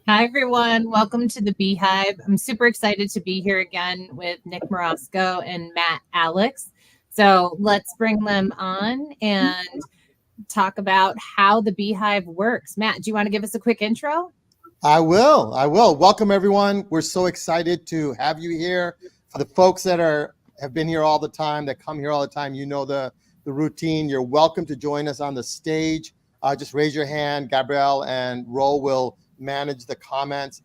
Hi, everyone. Welcome to the Beehive. I'm super excited to be here again with Nick Morosco and Matt Alex. So let's bring them on and talk about how the Beehive works. Matt, do you want to give us a quick intro? I will. Welcome, everyone. We're so excited to have you here. For the folks that have been here all the time, that come here all the time, you know the routine. You're welcome to join us on the stage. Just raise your hand. Gabrielle and Ro will manage the comments.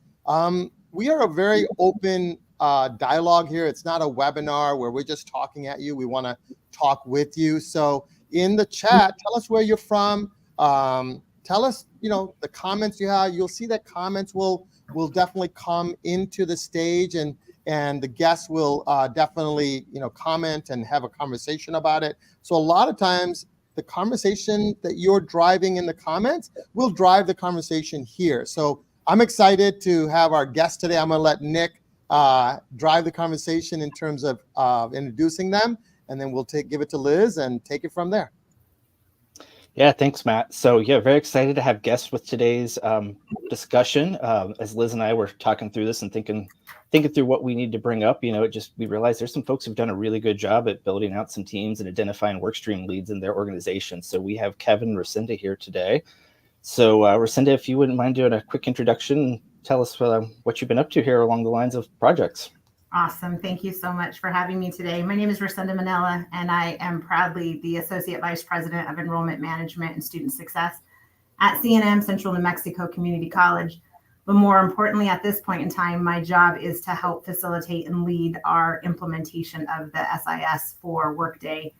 We are a very open dialogue here. It's not a webinar where we're just talking at you. We want to talk with you. So in the chat, tell us where you're from. Tell us, the comments you have. You'll see that comments will definitely come into the stage, and the guests will definitely, comment and have a conversation about it. So a lot of times the conversation that you're driving in the comments will drive the conversation here. So I'm excited to have our guest today. I'm going to let Nick drive the conversation in terms of introducing them, and then we'll give it to Liz and take it from there. Yeah, thanks, Matt. So yeah, very excited to have guests with today's discussion. As Liz and I were talking through this and thinking through what we need to bring up, we realized there's some folks who've done a really good job at building out some teams and identifying workstream leads in their organization. So we have Kevin and Racinda here today. So Racinda, if you wouldn't mind doing a quick introduction, tell us what you've been up to here along the lines of projects. Awesome. Thank you so much for having me today. My name is Racinda Manella, and I am proudly the Associate Vice President of Enrollment Management and Student Success at CNM Central New Mexico Community College. But more importantly, at this point in time, my job is to help facilitate and lead our implementation of the SIS for Workday.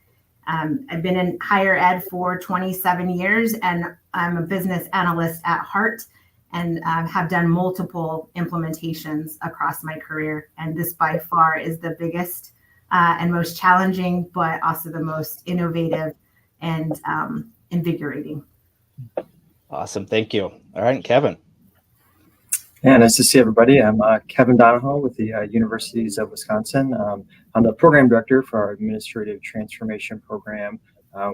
I've been in higher ed for 27 years, and I'm a business analyst at heart, and have done multiple implementations across my career. And this by far is the biggest and most challenging, but also the most innovative and invigorating. Awesome. Thank you. All right, Kevin. Yeah, nice to see everybody. I'm Kevin Donahoe with the Universities of Wisconsin. I'm the program director for our administrative transformation program,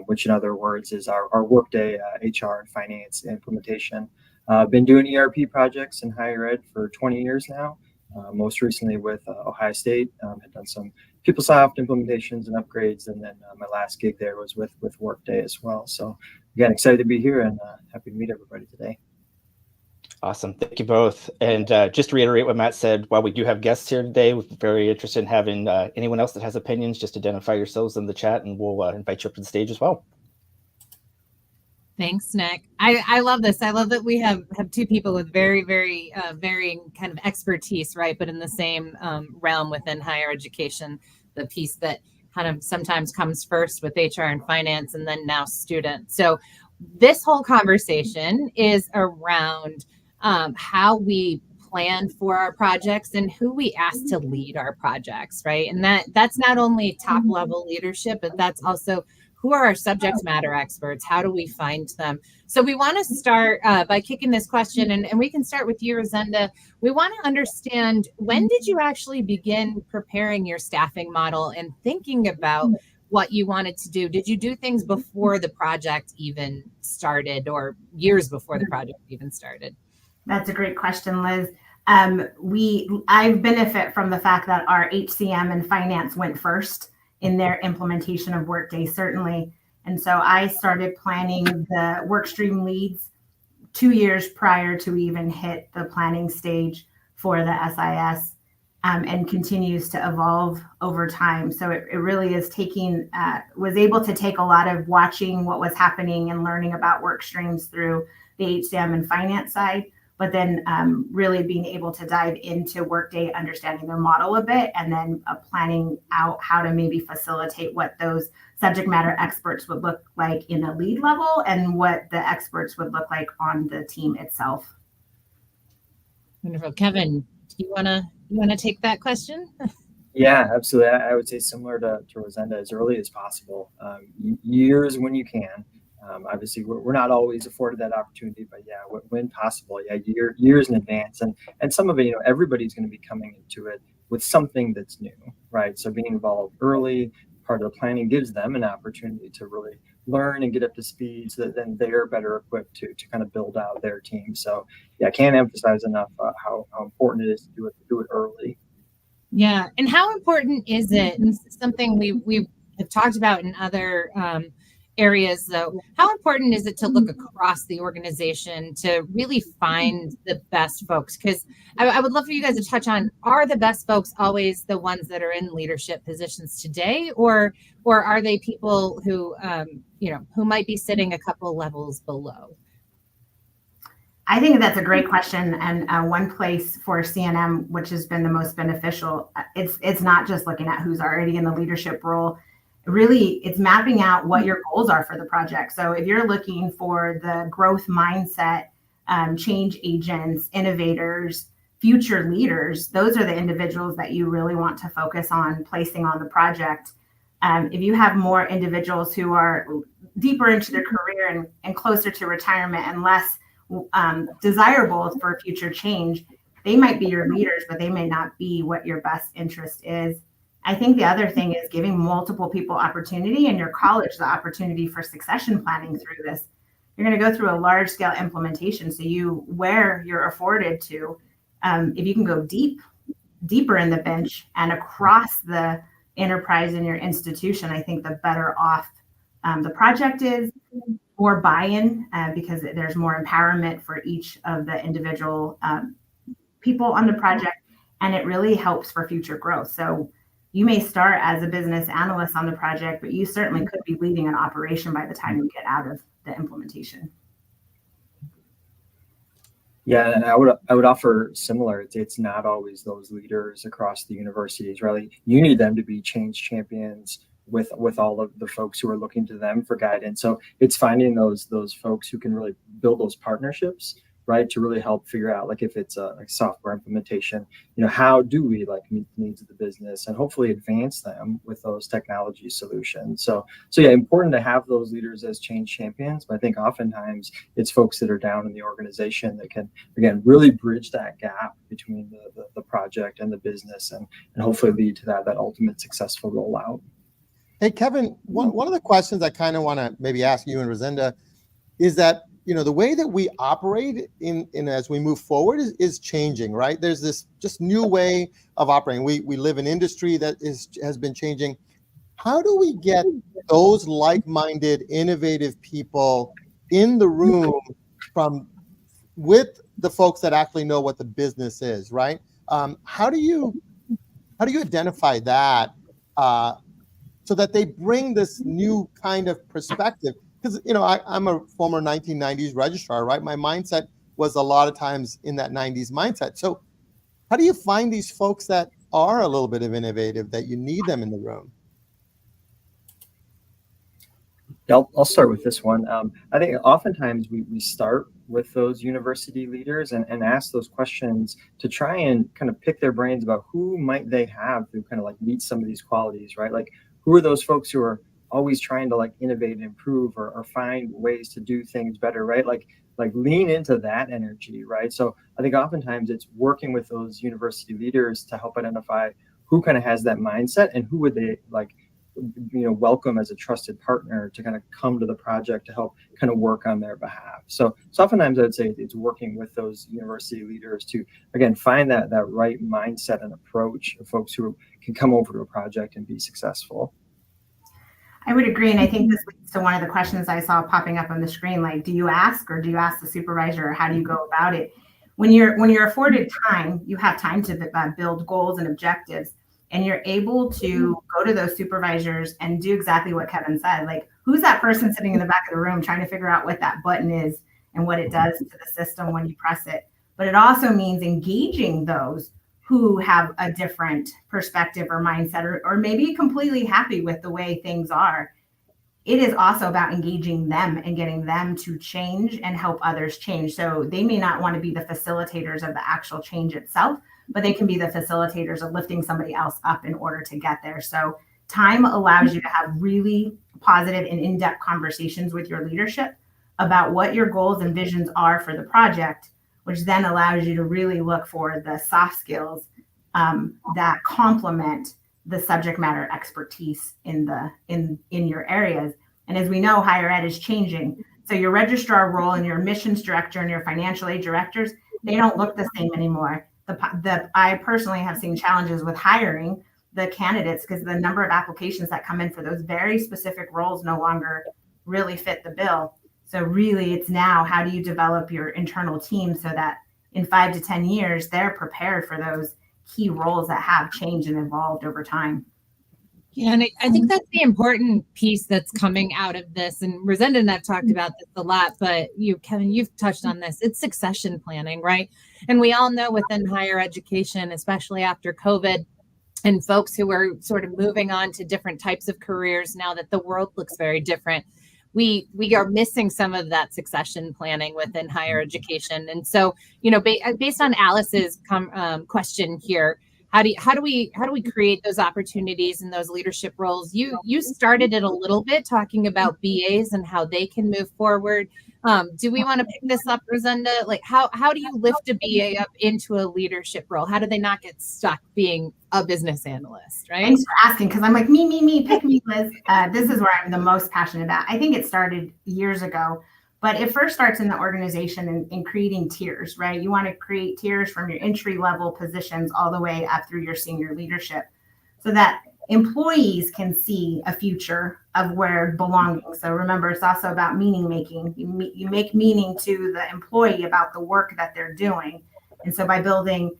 which in other words is our Workday HR and finance implementation. I've been doing ERP projects in higher ed for 20 years now, most recently with Ohio State. Had done some PeopleSoft implementations and upgrades, and then my last gig there was with Workday as well. So again, excited to be here and happy to meet everybody today. Awesome. Thank you both. And just to reiterate what Matt said, while we do have guests here today, we're very interested in having anyone else that has opinions, just identify yourselves in the chat and we'll invite you up to the stage as well. Thanks, Nick. I love this. I love that we have two people with very, very varying kind of expertise, right? But in the same realm within higher education, the piece that kind of sometimes comes first with HR and finance and then now student. So this whole conversation is around how we plan for our projects and who we ask to lead our projects, right? And that's not only top level leadership, but that's also who are our subject matter experts? How do we find them? So we want to start by kicking this question, and we can start with you, Racinda. We want to understand, when did you actually begin preparing your staffing model and thinking about what you wanted to do? Did you do things before the project even started, or years before the project even started? That's a great question, Liz. I benefit from the fact that our HCM and finance went first in their implementation of Workday, certainly. And so I started planning the workstream leads 2 years prior to even hit the planning stage for the SIS, and continues to evolve over time. So it really is was able to take a lot of watching what was happening and learning about work streams through the HCM and finance side, but then really being able to dive into Workday, understanding their model a bit, and then planning out how to maybe facilitate what those subject matter experts would look like in a lead level and what the experts would look like on the team itself. Wonderful. Kevin, do you want to take that question? Yeah, absolutely. I would say similar to Racinda, as early as possible, years when you can. Obviously, we're not always afforded that opportunity, but yeah, when possible, yeah, years in advance. And some of it, everybody's going to be coming into it with something that's new, right? So being involved early, part of the planning gives them an opportunity to really learn and get up to speed so that then they're better equipped to kind of build out their team. So yeah, I can't emphasize enough how important it is to do it early. Yeah, and how important is it? And this is something we have talked about in other areas, though. How important is it to look across the organization to really find the best folks? Because I would love for you guys to touch on: are the best folks always the ones that are in leadership positions today, or are they people who who might be sitting a couple levels below? I think that's a great question, and one place for CNM, which has been the most beneficial, it's not just looking at who's already in the leadership role. Really, it's mapping out what your goals are for the project. So if you're looking for the growth mindset, change agents, innovators, future leaders, those are the individuals that you really want to focus on placing on the project. If you have more individuals who are deeper into their career and closer to retirement and less desirable for future change, they might be your leaders, but they may not be what your best interest is. I think the other thing is giving multiple people opportunity, and your college the opportunity for succession planning through this. You're going to go through a large scale implementation, so where you're afforded to, if you can go deeper in the bench and across the enterprise in your institution, I think the better off the project is. More buy-in because there's more empowerment for each of the individual people on the project, and it really helps for future growth. So you may start as a business analyst on the project, but you certainly could be leading an operation by the time you get out of the implementation. Yeah, and I would offer similar. It's not always those leaders across the universities, really. You need them to be change champions with all of the folks who are looking to them for guidance. So it's finding those folks who can really build those partnerships, right, to really help figure out, like, if it's a software implementation, how do we meet the needs of the business and hopefully advance them with those technology solutions. So yeah, important to have those leaders as change champions, but I think oftentimes it's folks that are down in the organization that can, again, really bridge that gap between the project and the business and hopefully lead to that ultimate successful rollout. Hey, Kevin, one of the questions I kind of want to maybe ask you and Rosinda is that, the way that we operate in as we move forward is changing, right? There's this just new way of operating. We live in industry that has been changing. How do we get those like-minded, innovative people in the room with the folks that actually know what the business is, right? How do you identify that so that they bring this new kind of perspective? Because, I'm a former 1990s registrar, right? My mindset was a lot of times in that 90s mindset. So how do you find these folks that are a little bit of innovative, that you need them in the room? I'll start with this one. I think oftentimes we start with those university leaders and ask those questions to try and kind of pick their brains about who might they have who kind of meet some of these qualities, right? Like, who are those folks who are always trying to innovate and improve or find ways to do things better, right? Like lean into that energy, right? So I think oftentimes it's working with those university leaders to help identify who kind of has that mindset and who would they welcome as a trusted partner to kind of come to the project to help kind of work on their behalf. So oftentimes I would say it's working with those university leaders to, again, find that right mindset and approach of folks who can come over to a project and be successful. I would agree. And I think this leads to one of the questions I saw popping up on the screen, do you ask, or do you ask the supervisor, or how do you go about it? When you're afforded time, you have time to build goals and objectives, and you're able to go to those supervisors and do exactly what Kevin said. Who's that person sitting in the back of the room trying to figure out what that button is and what it does to the system when you press it? But it also means engaging those who have a different perspective or mindset, or maybe completely happy with the way things are. It is also about engaging them and getting them to change and help others change. So they may not want to be the facilitators of the actual change itself, but they can be the facilitators of lifting somebody else up in order to get there. So time allows you to have really positive and in-depth conversations with your leadership about what your goals and visions are for the project, which then allows you to really look for the soft skills that complement the subject matter expertise in your areas. And as we know, higher ed is changing. So your registrar role and your admissions director and your financial aid directors, they don't look the same anymore. I personally have seen challenges with hiring the candidates because the number of applications that come in for those very specific roles no longer really fit the bill. So really it's now, how do you develop your internal team so that in 5 to 10 years, they're prepared for those key roles that have changed and evolved over time. Yeah, and I think that's the important piece that's coming out of this. And Rosenda and I've talked about this a lot, but you, Kevin, you've touched on this. It's succession planning, right? And we all know within higher education, especially after COVID, and folks who are sort of moving on to different types of careers now that the world looks very different, we are missing some of that succession planning within higher education. And so, you know, based on Alice's question here, how do we create those opportunities and those leadership roles? You started it a little bit talking about BAs and how they can move forward. Do we want to pick this up, Rosenda? Like how do you lift a BA up into a leadership role? How do they not get stuck being a business analyst, right? Thanks for asking, because I'm like, me, pick me, Liz. This is where I'm the most passionate about. I think it started years ago, but it first starts in the organization in creating tiers, right? You want to create tiers from your entry level positions all the way up through your senior leadership so that employees can see a future of where belonging. So remember, it's also about meaning making. You make meaning to the employee about the work that they're doing. And so by building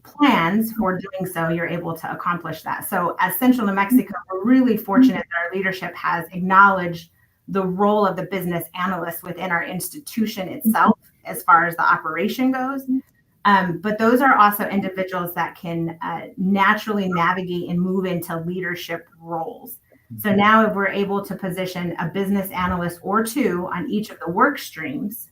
plans for doing so, you're able to accomplish that. So as Central New Mexico, we're really fortunate that our leadership has acknowledged the role of the business analyst within our institution itself as far as the operation goes. But those are also individuals that can naturally navigate and move into leadership roles. So now if we're able to position a business analyst or two on each of the work streams,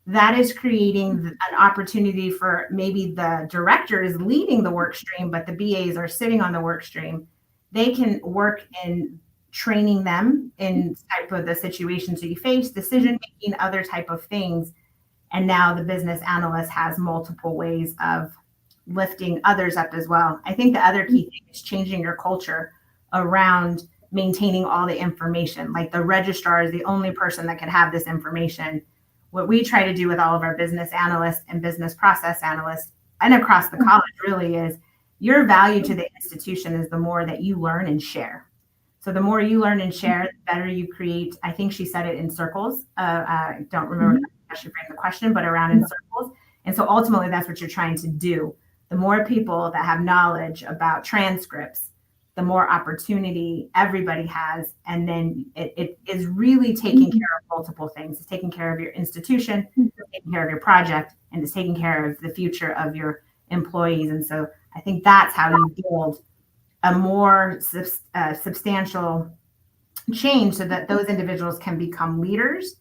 that is creating an opportunity for maybe the director is leading the work stream, but the BAs are sitting on the work stream. They can work in training them in type of the situations that you face, decision making, other type of things. And now the business analyst has multiple ways of lifting others up as well. I think the other key thing is changing your culture around maintaining all the information. Like the registrar is the only person that can have this information. What we try to do with all of our business analysts and business process analysts and across the college really is your value to the institution is the more that you learn and share. So the more you learn and share, the better you create. I think she said it in circles. I don't remember how she framed the question, but around in circles. And so ultimately that's what you're trying to do. The more people that have knowledge about transcripts, the more opportunity everybody has. And then it is really taking care of multiple things. It's taking care of your institution, taking care of your project, and it's taking care of the future of your employees. And so I think that's how you build a more substantial change so that those individuals can become leaders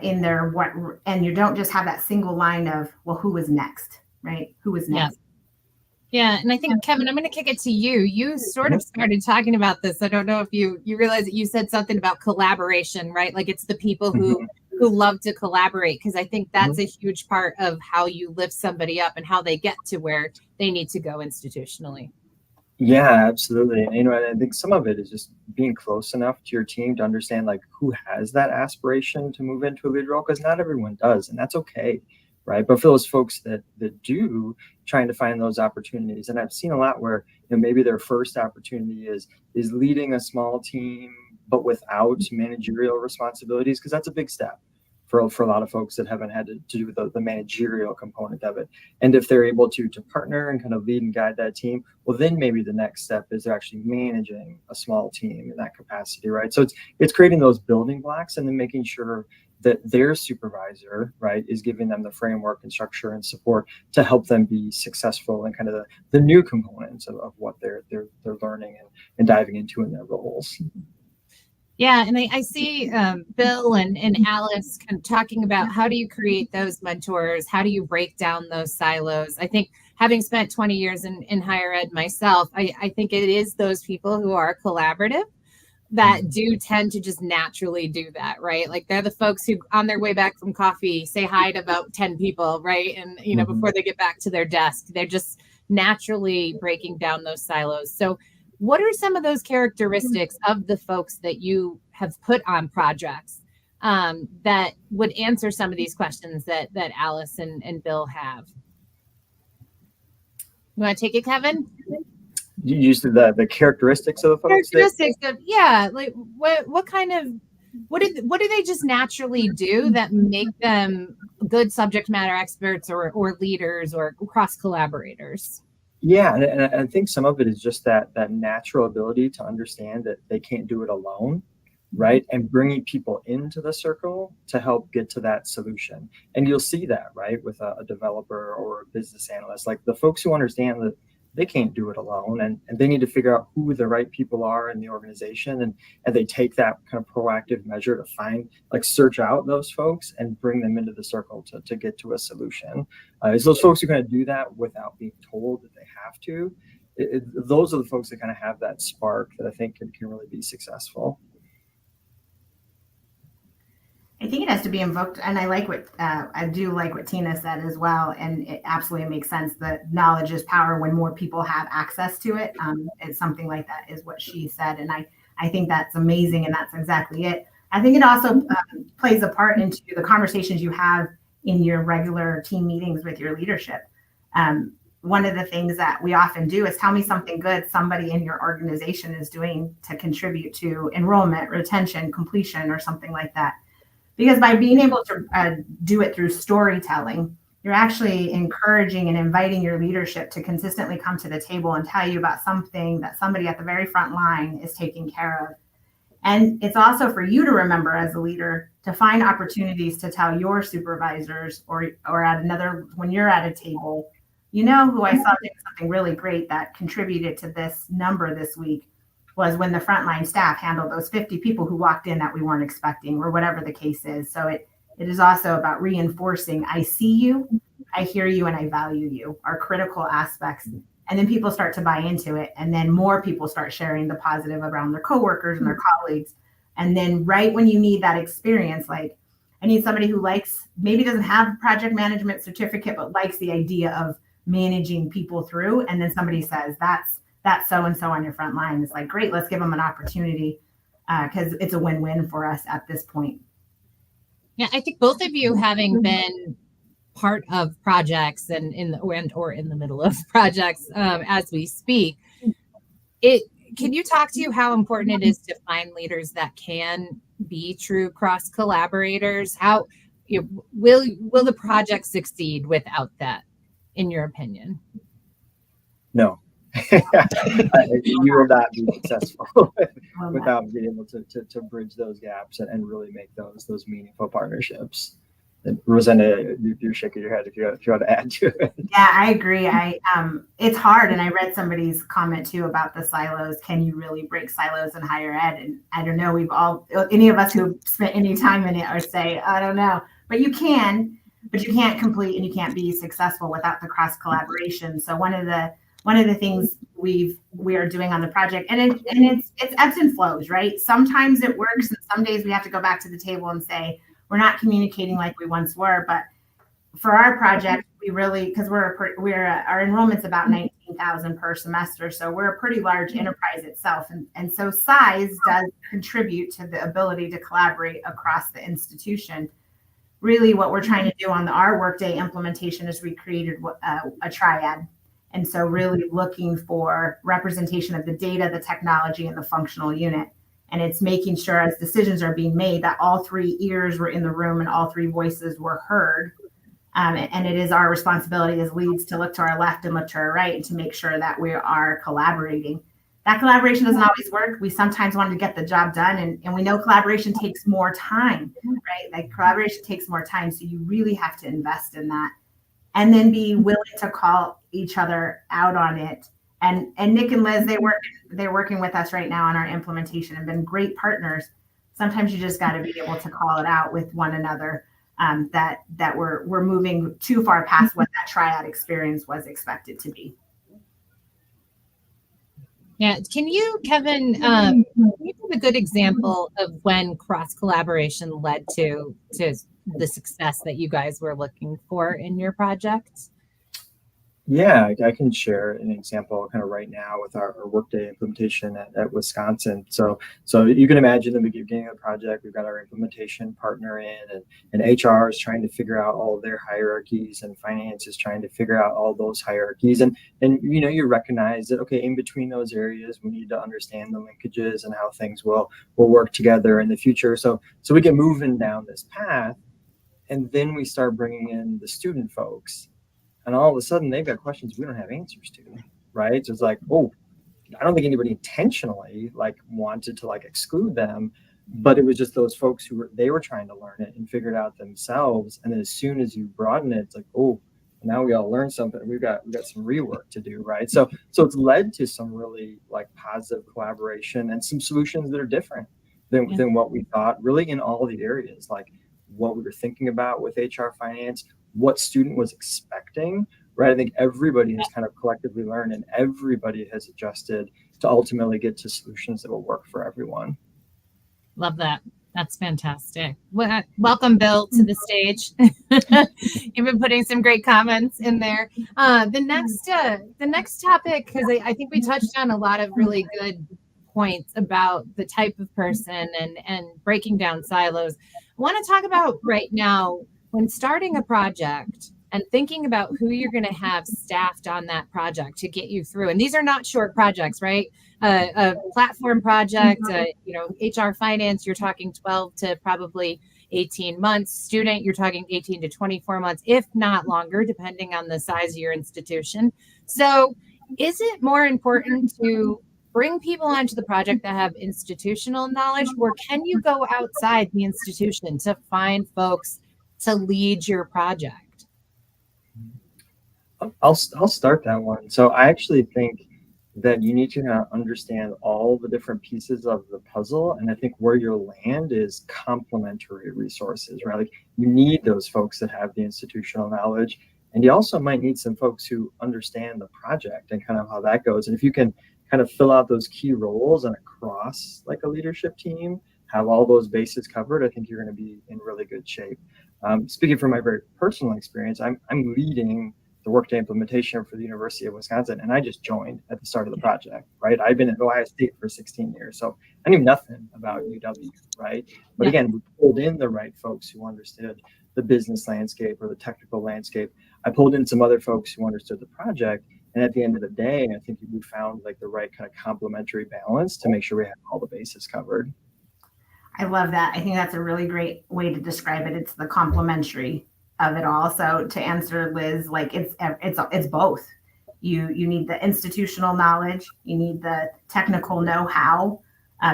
in their what, and you don't just have that single line of, well, who is next, right? Who is next? Yeah. And I think, Kevin, I'm going to kick it to you. You sort of started talking about this. I don't know if you realize that you said something about collaboration, right? Like it's the people who love to collaborate, because I think that's a huge part of how you lift somebody up and how they get to where they need to go institutionally. Yeah, absolutely. And, you know, I think some of it is just being close enough to your team to understand like who has that aspiration to move into a lead role, because not everyone does, and that's okay, right? But for those folks that do, trying to find those opportunities. And I've seen a lot where, you know, maybe their first opportunity is leading a small team, but without managerial responsibilities, because that's a big step for a lot of folks that haven't had to do the managerial component of it. And if they're able to partner and kind of lead and guide that team, well, then maybe the next step is they're actually managing a small team in that capacity, right? So it's creating those building blocks and then making sure that their supervisor, right, is giving them the framework and structure and support to help them be successful in kind of the new components of what they're learning and diving into in their roles. Yeah, and I see Bill and Alice kind of talking about how do you create those mentors? How do you break down those silos? I think having spent 20 years in higher ed myself, I think it is those people who are collaborative that do tend to just naturally do that, right? Like they're the folks who on their way back from coffee say hi to about 10 people, right? And, you know, before they get back to their desk, they're just naturally breaking down those silos. So what are some of those characteristics of the folks that you have put on projects that would answer some of these questions that Alice and Bill have. You want to take it, Kevin? You used the characteristics of the folks. Characteristics of, yeah, like what kind of what do they just naturally do that make them good subject matter experts or leaders or cross collaborators? Yeah, and I think some of it is just that natural ability to understand that they can't do it alone, right? And bringing people into the circle to help get to that solution. And you'll see that, right, with a developer or a business analyst, like the folks who understand that they can't do it alone, and they need to figure out who the right people are in the organization, and they take that kind of proactive measure to find, like, search out those folks and bring them into the circle to get to a solution. It's those folks who kind of do that without being told that they have to. Those are the folks that kind of have that spark that I think can really be successful. I think it has to be invoked, and I do like what Tina said as well, and it absolutely makes sense that knowledge is power when more people have access to it. It's something like that is what she said, and I think that's amazing, and that's exactly it. I think it also plays a part into the conversations you have in your regular team meetings with your leadership. One of the things that we often do is tell me something good somebody in your organization is doing to contribute to enrollment, retention, completion, or something like that. Because by being able to do it through storytelling, you're actually encouraging and inviting your leadership to consistently come to the table and tell you about something that somebody at the very front line is taking care of. And it's also for you to remember as a leader to find opportunities to tell your supervisors or at another, when you're at a table, you know who I saw doing something really great that contributed to this number this week was when the frontline staff handled those 50 people who walked in that we weren't expecting, or whatever the case is. So it is also about reinforcing, I see you, I hear you, and I value you, are critical aspects. And then people start to buy into it. And then more people start sharing the positive around their coworkers and their colleagues. And then right when you need that experience, like I need somebody who maybe doesn't have a project management certificate, but likes the idea of managing people through. And then somebody says, that's so-and-so on your front line. It's like, great, let's give them an opportunity because it's a win-win for us at this point. Yeah, I think both of you having been part of projects and in the middle of projects as we speak, can you talk to how important it is to find leaders that can be true cross collaborators? How will the project succeed without that, in your opinion? No. You will not be successful without being able to bridge those gaps and really make those meaningful partnerships. And Rosanna, you're shaking your head if you want to add to it. Yeah, I agree. It's hard, and I read somebody's comment too about the silos. Can you really break silos in higher ed? And I don't know. Any of us who have spent any time in it, or say, I don't know, but you can, but you can't complete and you can't be successful without the cross collaboration. So one of the things we are doing on the project, and it's ebbs and flows, right? Sometimes it works, and some days we have to go back to the table and say we're not communicating like we once were. But for our project, we really, because our enrollment's about 19,000 per semester, so we're a pretty large enterprise itself, and so size does contribute to the ability to collaborate across the institution. Really, what we're trying to do on our Workday implementation is we created a triad. And so really looking for representation of the data, the technology, and the functional unit. And it's making sure as decisions are being made that all three ears were in the room and all three voices were heard. And it is our responsibility as leads to look to our left and look to our right and to make sure that we are collaborating. That collaboration doesn't always work. We sometimes want to get the job done. And we know collaboration takes more time, right? Like collaboration takes more time. So you really have to invest in that. And then be willing to call each other out on it. And Nick and Liz, they're working with us right now on our implementation and been great partners. Sometimes you just got to be able to call it out with one another that we're moving too far past what that triad experience was expected to be. Yeah, can you, Kevin, give a good example of when cross collaboration led to the success that you guys were looking for in your project? Yeah, I can share an example kind of right now with our Workday implementation at Wisconsin. So you can imagine the beginning of the project, we've got our implementation partner in, and HR is trying to figure out all of their hierarchies, and finance is trying to figure out all those hierarchies. And you recognize that, okay, in between those areas, we need to understand the linkages and how things will work together in the future. So we get moving down this path, and then we start bringing in the student folks, and all of a sudden they've got questions we don't have answers to, right? So it's like, oh, I don't think anybody intentionally wanted to exclude them, but it was just those folks they were trying to learn it and figure it out themselves. And then as soon as you broaden it, it's like, oh, now we all learned something. We've got some rework to do, right? So it's led to some really positive collaboration and some solutions that are different than what we thought, really, in all the areas, like what we were thinking about with HR finance, what student was expecting, right? I think everybody has kind of collectively learned, and everybody has adjusted to ultimately get to solutions that will work for everyone. Love that. That's fantastic. Welcome, Bill, to the stage. You've been putting some great comments in there. The next topic, because I think we touched on a lot of really good points about the type of person and breaking down silos. I want to talk about right now, when starting a project and thinking about who you're going to have staffed on that project to get you through. And these are not short projects, right? A platform project, HR finance, you're talking 12 to probably 18 months. Student, you're talking 18 to 24 months, if not longer, depending on the size of your institution. So is it more important to bring people onto the project that have institutional knowledge, or can you go outside the institution to find folks to lead your project? I'll start that one. So I actually think that you need to understand all the different pieces of the puzzle, and I think where you'll land is complementary resources, right? Like, you need those folks that have the institutional knowledge, and you also might need some folks who understand the project and kind of how that goes. And if you can kind of fill out those key roles and across a leadership team, have all those bases covered, I think you're going to be in really good shape. Speaking from my very personal experience, I'm leading the Workday implementation for the University of Wisconsin, and I just joined at the start of the project, right? I've been at Ohio State for 16 years, so I knew nothing about UW, right? But again, we pulled in the right folks who understood the business landscape or the technical landscape. I pulled in some other folks who understood the project, and at the end of the day, I think we found the right kind of complementary balance to make sure we have all the bases covered. I love that. I think that's a really great way to describe it. It's the complementary of it all. So to answer Liz, it's both. You need the institutional knowledge, you need the technical know-how,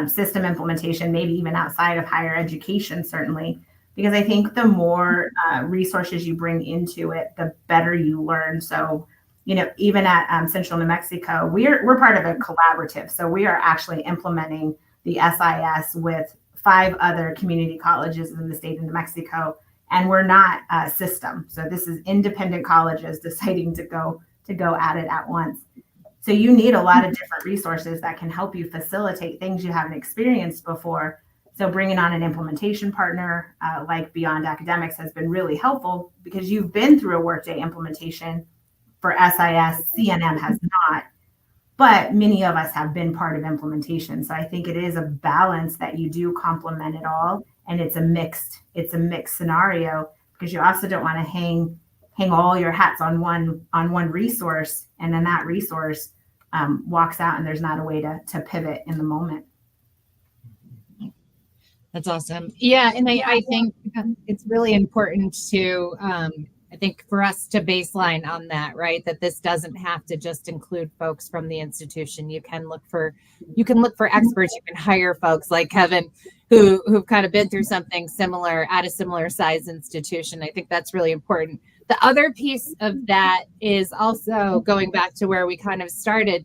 system implementation, maybe even outside of higher education, certainly, because I think the more resources you bring into it, the better you learn. So, even at Central New Mexico, we're part of a collaborative. So we are actually implementing the SIS with 5 other community colleges in the state of New Mexico. And we're not a system. So this is independent colleges deciding to go at it at once. So you need a lot of different resources that can help you facilitate things you haven't experienced before. So bringing on an implementation partner like Beyond Academics has been really helpful, because you've been through a Workday implementation. For SIS, CNM has not, but many of us have been part of implementation. So I think it is a balance that you do complement it all. And it's a mixed scenario, because you also don't want to hang all your hats on one resource, and then that resource walks out and there's not a way to pivot in the moment. That's awesome. Yeah, and I think it's really important to I think for us to baseline on that, right? That this doesn't have to just include folks from the institution. You can look for experts. You can hire folks like Kevin who've kind of been through something similar at a similar size institution. I think that's really important. The other piece of that is also going back to where we kind of started.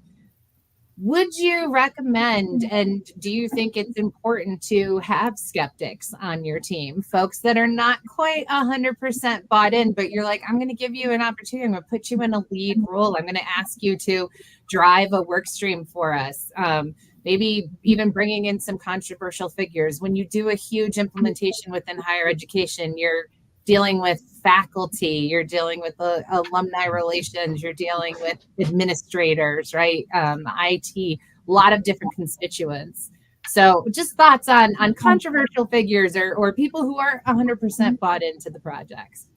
Would you recommend, and do you think it's important to have skeptics on your team, folks that are not quite 100% bought in, but you're like, I'm going to give you an opportunity. I'm going to put you in a lead role. I'm going to ask you to drive a work stream for us. Maybe even bringing in some controversial figures. When you do a huge implementation within higher education, you're dealing with faculty, you're dealing with alumni relations, you're dealing with administrators, right? IT, a lot of different constituents. So just thoughts on controversial figures or people who are 100% bought into the projects.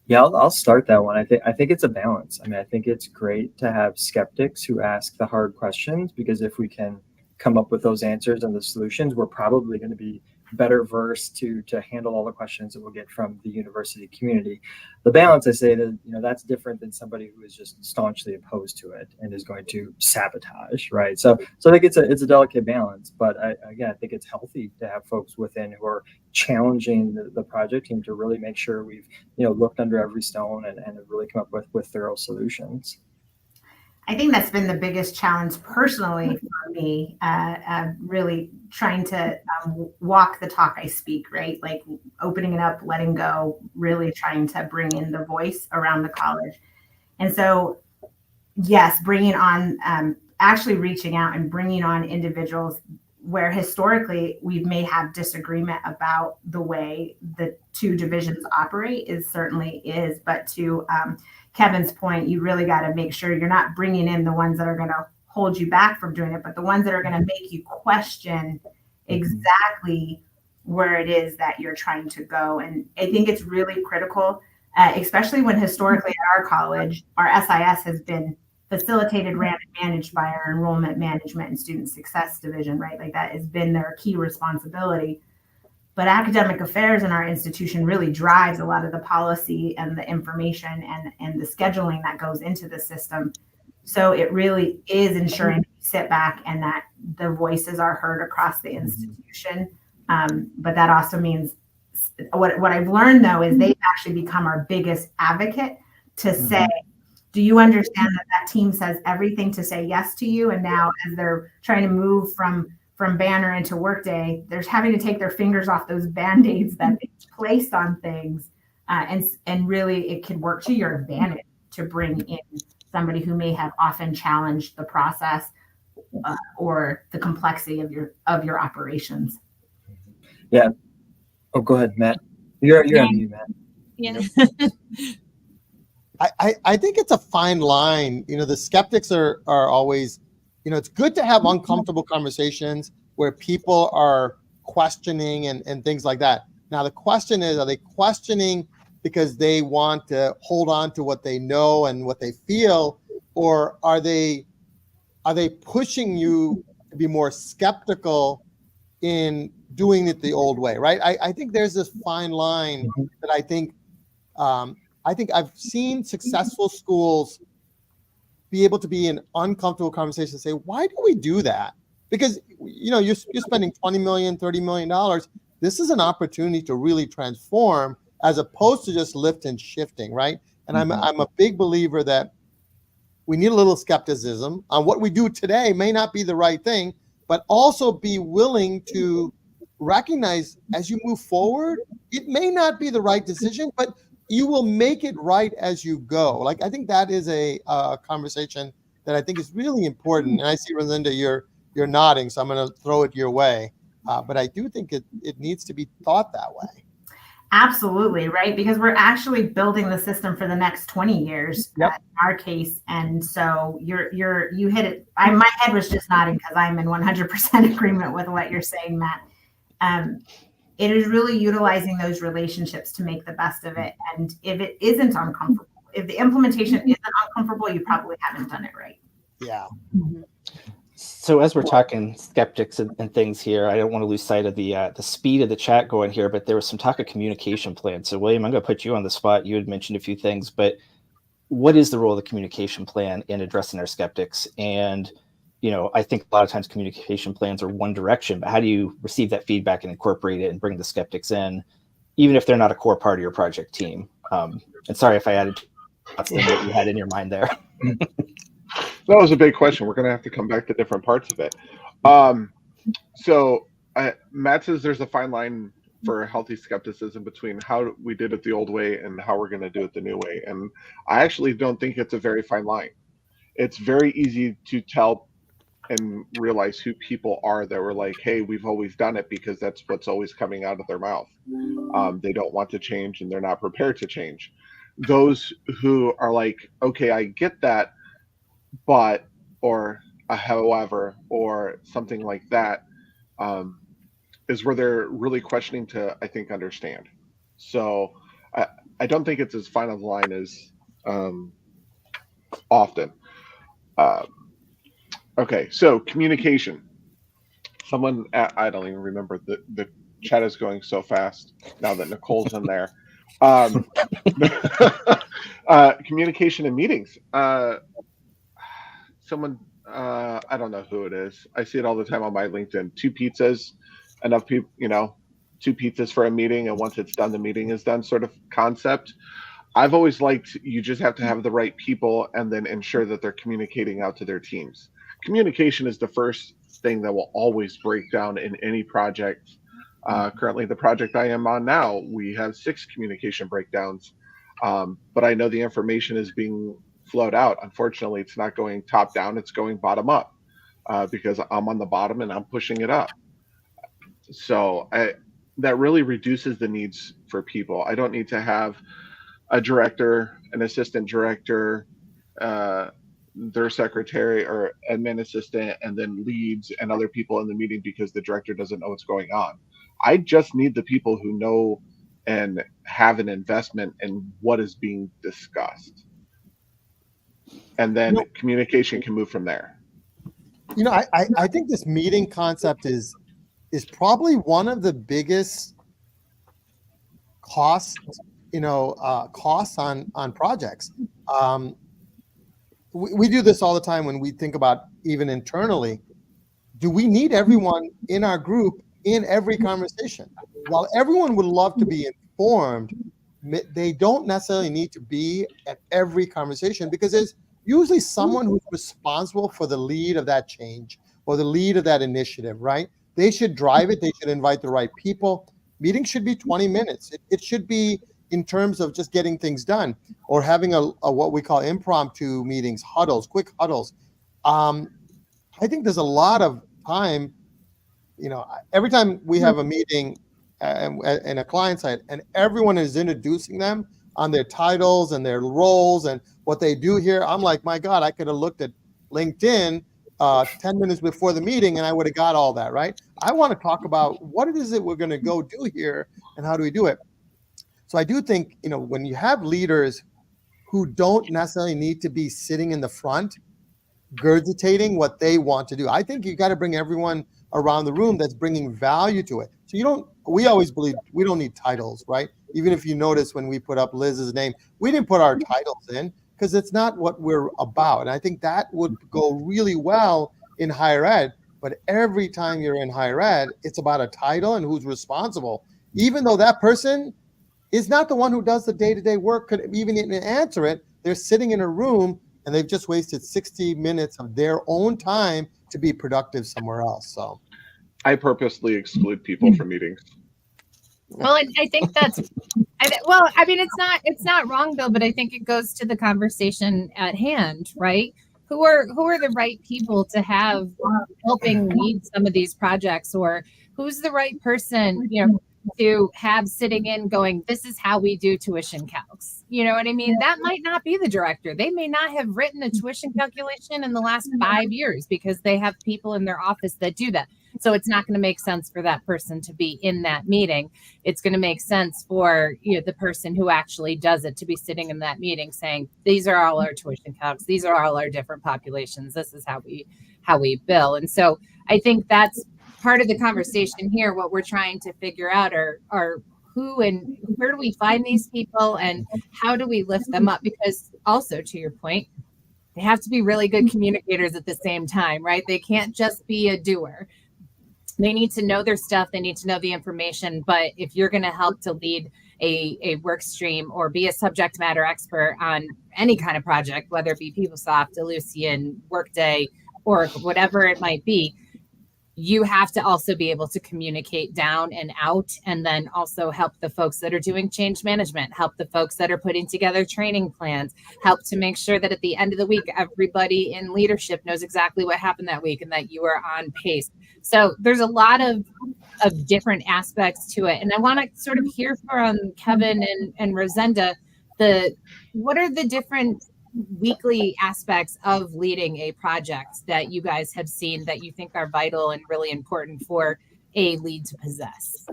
Yeah, I'll start that one. I think it's a balance. I mean, I think it's great to have skeptics who ask the hard questions, because if we can come up with those answers and the solutions, we're probably going to be better versed to handle all the questions that we'll get from the university community. The balance, I say that, that's different than somebody who is just staunchly opposed to it and is going to sabotage, right? So I think it's a delicate balance, but again, I think it's healthy to have folks within who are challenging the project team to really make sure we've looked under every stone and have really come up with thorough solutions. I think that's been the biggest challenge personally for me, really trying to walk the talk I speak, right? Like opening it up, letting go, really trying to bring in the voice around the college. And so, yes, bringing on, actually reaching out and bringing on individuals where historically we may have disagreement about the way the two divisions operate but to Kevin's point, you really got to make sure you're not bringing in the ones that are going to hold you back from doing it, but the ones that are going to make you question exactly where it is that you're trying to go. And I think it's really critical, especially when historically at our college, our SIS has been facilitated, ran, and managed by our enrollment management and student success division, right? Like that has been their key responsibility. But academic affairs in our institution really drives a lot of the policy and the information and the scheduling that goes into the system. So it really is ensuring you sit back and that the voices are heard across the institution. But that also means what I've learned, though, is they've actually become our biggest advocate to say, do you understand that team says everything to say yes to you? And now as they're trying to move from Banner into Workday, they're having to take their fingers off those Band-Aids that they placed on things. And really it could work to your advantage to bring in somebody who may have often challenged the process or the complexity of your operations. Yeah. Oh, go ahead, Matt. You're on mute, Matt. Yeah. I think it's a fine line. The skeptics are always, it's good to have uncomfortable conversations where people are questioning and things like that. Now, the question is, are they questioning because they want to hold on to what they know and what they feel, or are they pushing you to be more skeptical in doing it the old way, right? I think there's this fine line that I think I've seen successful schools be able to be in uncomfortable conversation and say, why do we do that? Because, you're spending $20 million, $30 million. This is an opportunity to really transform as opposed to just lift and shifting, right? And I'm a big believer that we need a little skepticism on what we do today may not be the right thing, but also be willing to recognize as you move forward, it may not be the right decision, but you will make it right as you go. Like, I think that is a conversation that I think is really important. And I see, Rolinda, you're nodding, so I'm going to throw it your way. But I do think it needs to be thought that way. Absolutely, right? Because we're actually building the system for the next 20 years in our case. And so you hit it. My head was just nodding because I'm in 100% agreement with what you're saying, Matt. It is really utilizing those relationships to make the best of it. And if it isn't uncomfortable, if the implementation isn't uncomfortable, you probably haven't done it right. Yeah. So as we're talking skeptics and things here, I don't want to lose sight of the speed of the chat going here, but there was some talk of communication plan. So William, I'm going to put you on the spot. You had mentioned a few things, but what is the role of the communication plan in addressing our skeptics? And I think a lot of times communication plans are one direction, but how do you receive that feedback and incorporate it and bring the skeptics in, even if they're not a core part of your project team? And sorry if I added what you had in your mind there. That was a big question. We're going to have to come back to different parts of it. So Matt says there's a fine line for healthy skepticism between how we did it the old way and how we're going to do it the new way. And I actually don't think it's a very fine line. It's very easy to tell and realize who people are that were like, hey, we've always done it, because that's what's always coming out of their mouth. They don't want to change and they're not prepared to change. Those who are like, okay, I get that, but, or a however, or something like that, um, is where they're really questioning to, I think, understand. So I, I don't think it's as fine a line as often. Uh, okay, so communication. Someone, I don't even remember, the chat is going so fast now that Nicole's in there. Um, communication in meetings. Someone, I don't know who it is. I see it all the time on my LinkedIn. Two pizzas, enough people, two pizzas for a meeting, and once it's done, the meeting is done, sort of concept. I've always liked, you just have to have the right people and then ensure that they're communicating out to their teams. Communication is the first thing that will always break down in any project. Currently, the project I am on now, we have 6 communication breakdowns, but I know the information is being flowed out. Unfortunately, it's not going top down, it's going bottom up, because I'm on the bottom and I'm pushing it up. So that really reduces the needs for people. I don't need to have a director, an assistant director, their secretary or admin assistant, and then leads and other people in the meeting because the director doesn't know what's going on. I just need the people who know and have an investment in what is being discussed. And then communication can move from there. I think this meeting concept is probably one of the biggest costs on projects. We do this all the time when we think about even internally. Do we need everyone in our group in every conversation? While everyone would love to be informed, they don't necessarily need to be at every conversation, because there's usually someone who's responsible for the lead of that change or the lead of that initiative, right? They should drive it. They should invite the right people. Meetings should be 20 minutes. It should be in terms of just getting things done, or having a what we call impromptu meetings, huddles, quick huddles. I think there's a lot of time, every time we have a meeting in a client side and everyone is introducing them on their titles and their roles and what they do here, I'm like, my God, I could have looked at LinkedIn 10 minutes before the meeting and I would have got all that, right? I want to talk about what it is that we're going to go do here and how do we do it. So I do think, when you have leaders who don't necessarily need to be sitting in the front, regurgitating what they want to do, I think you got to bring everyone around the room that's bringing value to it. So we always believe we don't need titles, right? Even if you notice when we put up Liz's name, we didn't put our titles in because it's not what we're about. And I think that would go really well in higher ed. But every time you're in higher ed, it's about a title and who's responsible, even though that person is not the one who does the day-to-day work, could even answer it. They're sitting in a room and they've just wasted 60 minutes of their own time to be productive somewhere else. So I purposely exclude people from meetings. Well, I think it's not wrong, Bill, but I think it goes to the conversation at hand, right? Who are the right people to have helping lead some of these projects, or who's the right person, to have sitting in going, this is how we do tuition calcs. You know what I mean? That might not be the director. They may not have written a tuition calculation in the last 5 years because they have people in their office that do that. So it's not going to make sense for that person to be in that meeting. It's going to make sense for the person who actually does it to be sitting in that meeting saying, these are all our tuition calcs. These are all our different populations. This is how we bill. And so I think that's part of the conversation here. What we're trying to figure out are who and where do we find these people and how do we lift them up? Because also, to your point, they have to be really good communicators at the same time, right? They can't just be a doer. They need to know their stuff. They need to know the information. But if you're going to help to lead a work stream or be a subject matter expert on any kind of project, whether it be PeopleSoft, Ellucian, Workday, or whatever it might be, you have to also be able to communicate down and out, and then also help the folks that are doing change management, help the folks that are putting together training plans, help to make sure that at the end of the week, everybody in leadership knows exactly what happened that week and that you are on pace. So there's a lot of different aspects to it. And I want to sort of hear from Kevin and Rosenda, what are the different weekly aspects of leading a project that you guys have seen that you think are vital and really important for a lead to possess?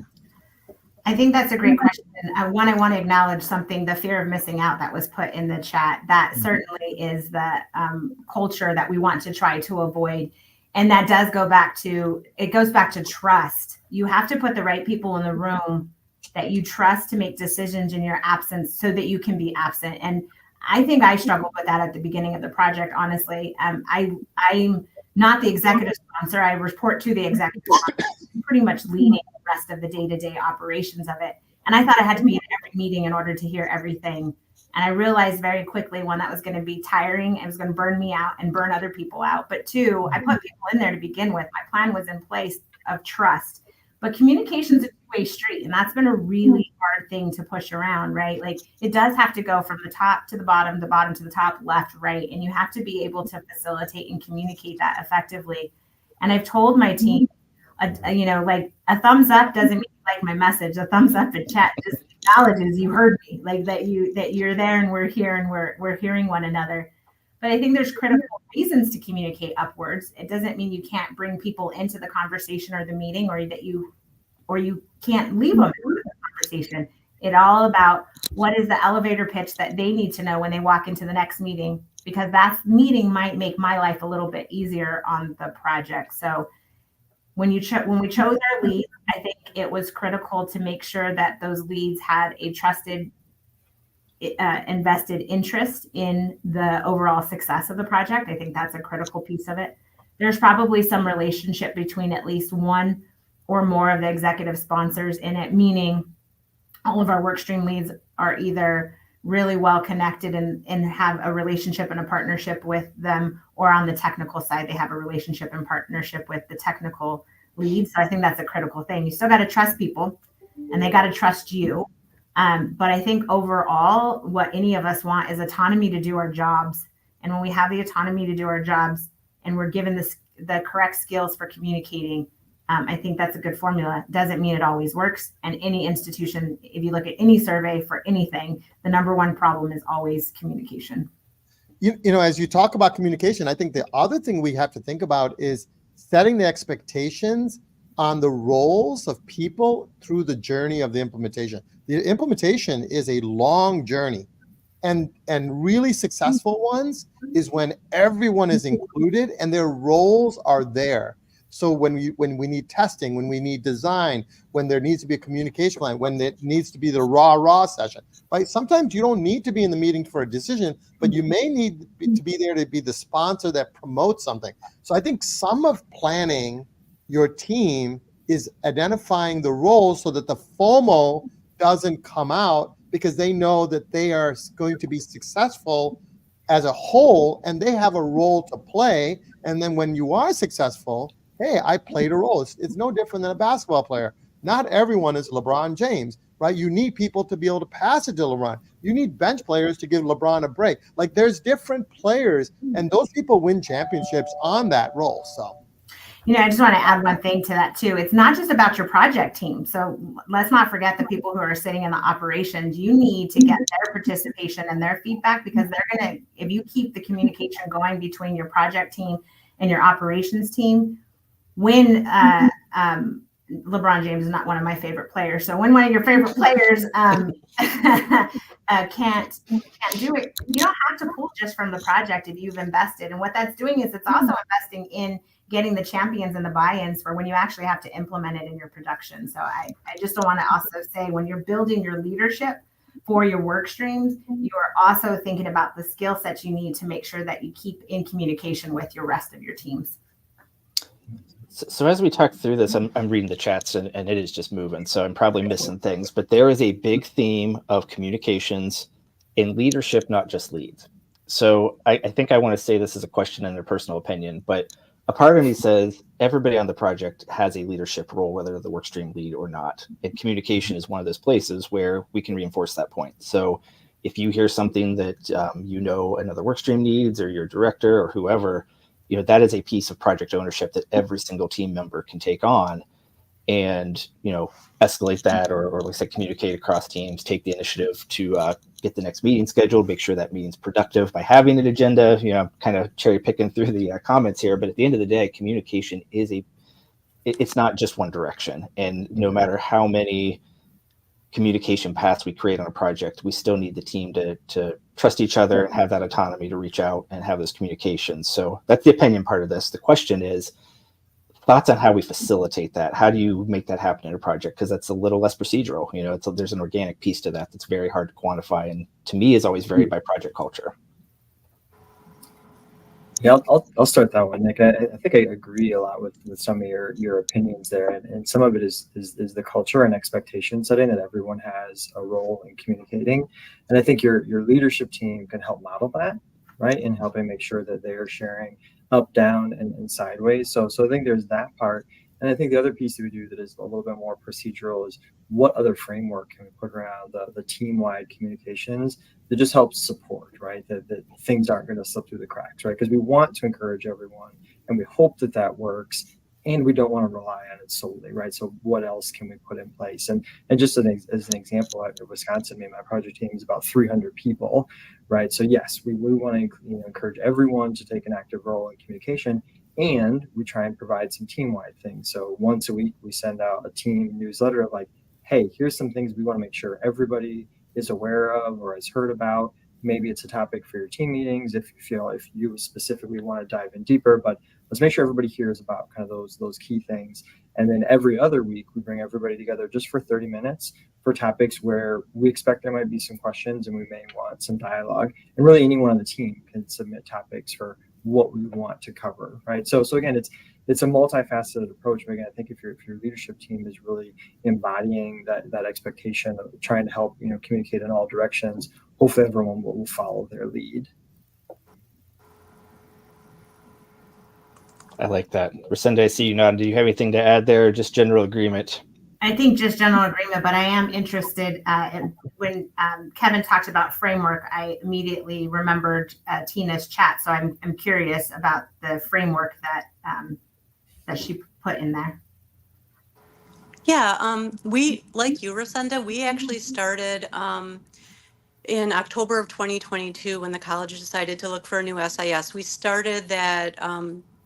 I think that's a great question. I want to acknowledge something, the fear of missing out that was put in the chat. That certainly is the culture that we want to try to avoid. And that does go back to trust. You have to put the right people in the room that you trust to make decisions in your absence so that you can be absent. And I think I struggled with that at the beginning of the project, honestly. I'm not the executive sponsor. I report to the executive sponsor, pretty much leading the rest of the day-to-day operations of it. And I thought I had to be in every meeting in order to hear everything. And I realized very quickly, one, that was going to be tiring. It was going to burn me out and burn other people out. But two, I put people in there to begin with. My plan was in place of trust. But communication's a two-way street, and that's been a really hard thing to push around, right? Like, it does have to go from the top to the bottom to the top, left, right, and you have to be able to facilitate and communicate that effectively. And I've told my team, like, a thumbs up doesn't mean you like my message. A thumbs up in chat just acknowledges you heard me, like that you're there and we're here and we're hearing one another. But I think there's critical reasons to communicate upwards. It doesn't mean you can't bring people into the conversation or the meeting, or that you can't leave them in the conversation. It's all about what is the elevator pitch that they need to know when they walk into the next meeting, because that meeting might make my life a little bit easier on the project. So when we chose our lead, I think it was critical to make sure that those leads had a trusted, invested interest in the overall success of the project. I think that's a critical piece of it. There's probably some relationship between at least one or more of the executive sponsors in it, meaning all of our workstream leads are either really well connected and have a relationship and a partnership with them, or on the technical side, they have a relationship and partnership with the technical leads. So I think that's a critical thing. You still got to trust people and they got to trust you. But I think overall, what any of us want is autonomy to do our jobs. And when we have the autonomy to do our jobs and we're given the correct skills for communicating, I think that's a good formula. Doesn't mean it always works. And any institution, if you look at any survey for anything, the number one problem is always communication. You know, as you talk about communication, I think the other thing we have to think about is setting the expectations on the roles of people through the journey of the implementation. The implementation is a long journey, and really successful ones is when everyone is included and their roles are there. So when we need testing, when we need design, when there needs to be a communication plan, when it needs to be the raw session, right? Sometimes you don't need to be in the meeting for a decision, but you may need to be there to be the sponsor that promotes something. So I think some of planning your team is identifying the roles so that the FOMO doesn't come out, because they know that they are going to be successful as a whole and they have a role to play. And then when you are successful, hey, I played a role. It's no different than a basketball player. Not everyone is LeBron James, right? You need people to be able to pass it to LeBron. You need bench players to give LeBron a break. Like, there's different players, and those people win championships on that role. So, I just want to add one thing to that too. It's not just about your project team. So let's not forget the people who are sitting in the operations. You need to get their participation and their feedback, because they're going to, if you keep the communication going between your project team and your operations team, when LeBron James is not one of my favorite players. So when one of your favorite players can't do it, you don't have to pull just from the project if you've invested. And what that's doing is it's also investing in getting the champions and the buy-ins for when you actually have to implement it in your production. So I just don't want to also say, when you're building your leadership for your work streams, you are also thinking about the skill sets you need to make sure that you keep in communication with your rest of your teams. So as we talk through this, I'm reading the chats and it is just moving. So I'm probably missing things, but there is a big theme of communications in leadership, not just leads. So I think I want to say this as a question and a personal opinion, but a part of me says everybody on the project has a leadership role, whether they're the workstream lead or not. And communication is one of those places where we can reinforce that point. So if you hear something that another workstream needs, or your director or whoever, that is a piece of project ownership that every single team member can take on, and escalate that, or like I said, communicate across teams, take the initiative to get the next meeting scheduled, make sure that meeting's productive by having an agenda. Kind of cherry picking through the comments here, but at the end of the day, communication is it's not just one direction. And no matter how many communication paths we create on a project, we still need the team to trust each other and have that autonomy to reach out and have those communications. So that's the opinion part of this. The question is thoughts on how we facilitate that. How do you make that happen in a project? Because that's a little less procedural. There's an organic piece to that that's very hard to quantify, and to me is always varied by project culture. Yeah, I'll start that one, Nick. I think I agree a lot with some of your opinions there, and some of it is the culture and expectation setting that everyone has a role in communicating, and I think your leadership team can help model that, right, in helping make sure that they are sharing up, down, and sideways. So I think there's that part, and I think the other piece that we do that is a little bit more procedural is what other framework can we put around the team-wide communications that just helps support, right? That things aren't going to slip through the cracks, right? Because we want to encourage everyone, and we hope that works, and we don't want to rely on it solely, right? So what else can we put in place? And just as an example, at Wisconsin, my project team is about 300 people, right? So yes, we want to encourage everyone to take an active role in communication, and we try and provide some team-wide things. So once a week, we send out a team newsletter of like, hey, here's some things we want to make sure everybody is aware of or has heard about. Maybe it's a topic for your team meetings if you specifically want to dive in deeper, but let's make sure everybody hears about kind of those key things. And then every other week, we bring everybody together just for 30 minutes for topics where we expect there might be some questions and we may want some dialogue. And really anyone on the team can submit topics for what we want to cover, right? So again, it's a multifaceted approach. But again, I think if your leadership team is really embodying that expectation of trying to help communicate in all directions, hopefully everyone will follow their lead. I like that. Resenda, I see you nodding. Do you have anything to add there, or just general agreement? I think just general agreement, but I am interested when Kevin talked about framework, I immediately remembered Tina's chat. So I'm curious about the framework that she put in there. Yeah, we, like you, Resenda, we actually started in October of 2022 when the college decided to look for a new SIS. We started that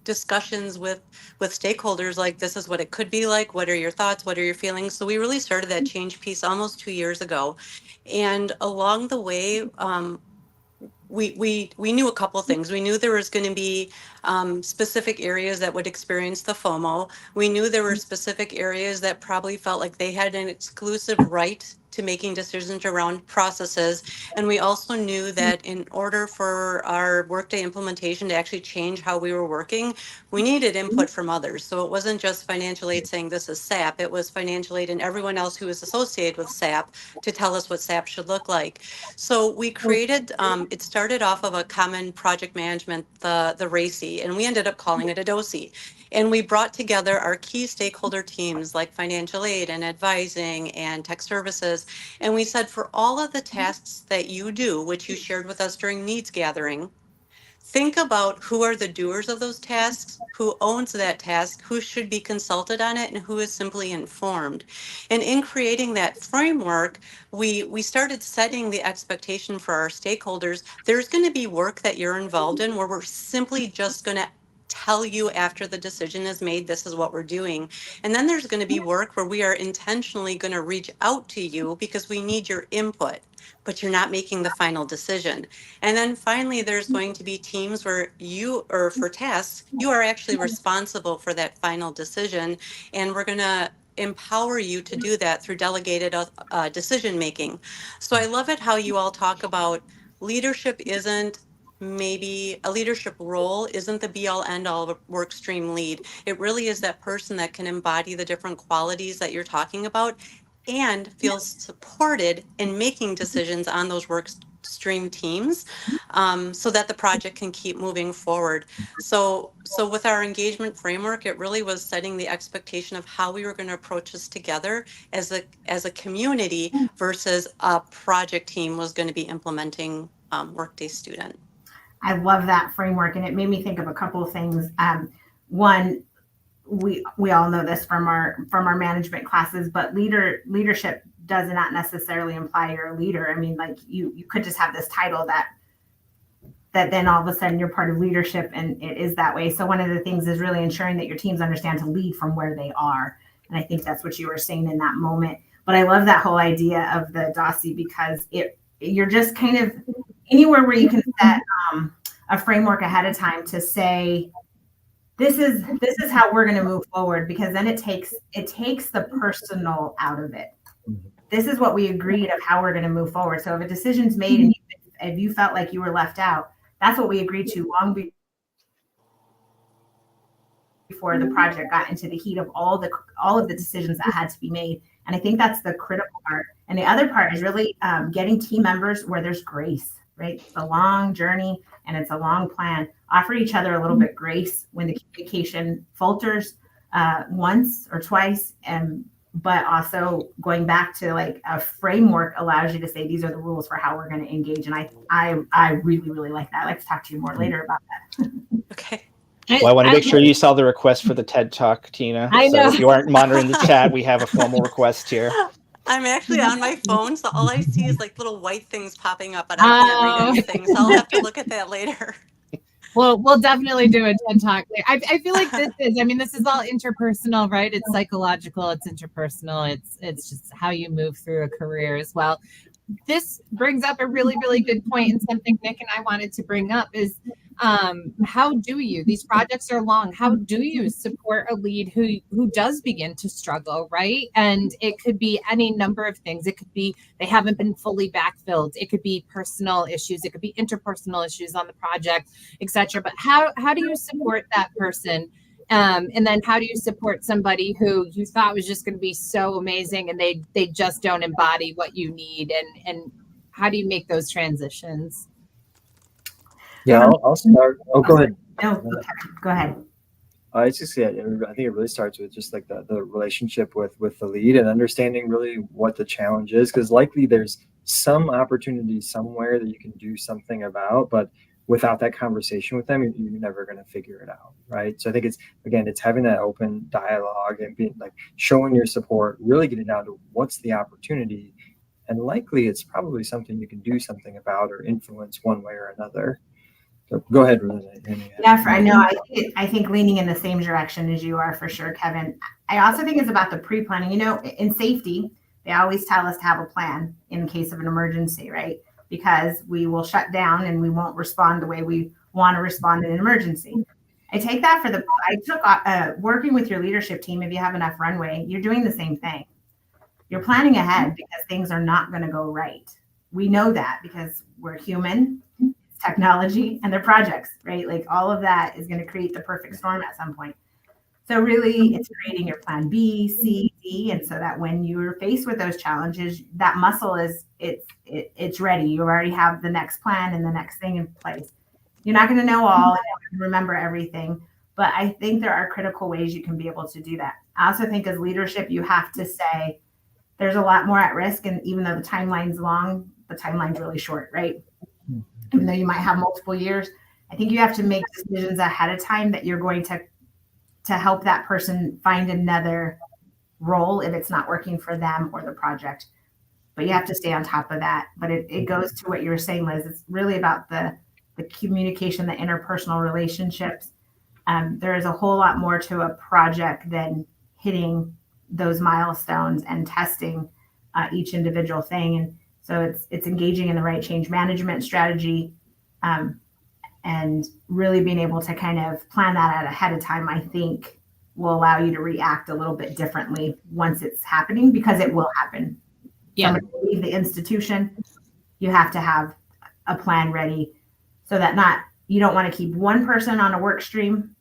discussions with stakeholders, like this is what it could be like. What are your thoughts? What are your feelings? So we really started that change piece almost 2 years ago. And along the way, we knew a couple of things. We knew there was going to be specific areas that would experience the FOMO. We knew there were specific areas that probably felt like they had an exclusive right to making decisions around processes. And we also knew that in order for our Workday implementation to actually change how we were working, we needed input from others. So it wasn't just financial aid saying this is SAP, it was financial aid and everyone else who is associated with SAP to tell us what SAP should look like. So we created, it started off of a common project management, the RACI, and we ended up calling it a DOSI. And we brought together our key stakeholder teams like financial aid and advising and tech services. And we said, for all of the tasks that you do, which you shared with us during needs gathering, think about who are the doers of those tasks, who owns that task, who should be consulted on it, and who is simply informed. And in creating that framework, we started setting the expectation for our stakeholders. There's going to be work that you're involved in where we're simply just going to tell you after the decision is made, this is what we're doing. And then there's going to be work where we are intentionally going to reach out to you because we need your input, but you're not making the final decision. And then finally, there's going to be teams where you, or for tasks, you are actually responsible for that final decision. And we're going to empower you to do that through delegated decision making. So I love it how you all talk about leadership isn't, maybe a leadership role isn't the be all end all of a work stream lead. It really is that person that can embody the different qualities that you're talking about and feels supported in making decisions on those work stream teams, so that the project can keep moving forward. So with our engagement framework, it really was setting the expectation of how we were going to approach this together as a community versus a project team was going to be implementing Workday Student. I love that framework, and it made me think of a couple of things. One, we all know this from our management classes, but leadership does not necessarily imply you're a leader. I mean, like you could just have this title that then all of a sudden you're part of leadership, and it is that way. So one of the things is really ensuring that your teams understand to lead from where they are, and I think that's what you were saying in that moment. But I love that whole idea of the DOSI, because you're just kind of anywhere where you can set a framework ahead of time to say, this is how we're going to move forward, because then it takes the personal out of it. This is what we agreed of how we're going to move forward. So if a decision's made and if you felt like you were left out, that's what we agreed to long before the project got into the heat of all of the decisions that had to be made. And I think that's the critical part. And the other part is really getting team members where there's grace, right? It's a long journey and it's a long plan. Offer each other a little bit grace when the communication falters once or twice, but also going back to like a framework allows you to say, these are the rules for how we're going to engage. And I really, really like that. I'd like to talk to you more later about that. Okay. Well, I want to make sure you saw the request for the TED Talk, Tina. I know. So if you aren't monitoring the chat, we have a formal request here. I'm actually on my phone, so all I see is like little white things popping up, but I can't read anything. So I'll have to look at that later. Well, we'll definitely do a TED Talk. I feel like this is all interpersonal, right? It's psychological, it's interpersonal, it's just how you move through a career as well. This brings up a really, really good point, and something Nick and I wanted to bring up is how do you, these projects are long, how do you support a lead who does begin to struggle, right? And it could be any number of things. It could be they haven't been fully backfilled. It could be personal issues. It could be interpersonal issues on the project, etc. But how do you support that person? And then how do you support somebody who you thought was just going to be so amazing and they just don't embody what you need? And how do you make those transitions? Yeah, I'll start. Oh, go ahead. No, go ahead. I think it really starts with just like the relationship with the lead and understanding really what the challenge is, because likely there's some opportunity somewhere that you can do something about, but without that conversation with them, you're never going to figure it out, right? So I think it's having that open dialogue and being like showing your support, really getting down to what's the opportunity, and likely it's probably something you can do something about or influence one way or another. So go ahead, Rosanna. Yeah, I know. I think leaning in the same direction as you are for sure, Kevin. I also think it's about the pre-planning. You know, in safety, they always tell us to have a plan in case of an emergency, right? Because we will shut down and we won't respond the way we want to respond in an emergency. I take that working with your leadership team. If you have enough runway, you're doing the same thing. You're planning ahead because things are not going to go right. We know that because we're human. Technology and their projects, right? Like all of that is going to create the perfect storm at some point. So really it's creating your plan B, C, D. And so that when you're faced with those challenges, that muscle it's ready. You already have the next plan and the next thing in place. You're not going to know all and remember everything, but I think there are critical ways you can be able to do that. I also think as leadership, you have to say there's a lot more at risk. And even though the timeline's long, the timeline's really short, right? Even though you might have multiple years, I think you have to make decisions ahead of time that you're going to help that person find another role if it's not working for them or the project. But you have to stay on top of that. But it goes to what you were saying, Liz. It's really about the communication, the interpersonal relationships. There is a whole lot more to a project than hitting those milestones and testing each individual thing. And so it's engaging in the right change management strategy, and really being able to kind of plan that out ahead of time, I think will allow you to react a little bit differently once it's happening, because it will happen. Yeah. Somebody will leave the institution. You have to have a plan ready so that you don't want to keep one person on a work stream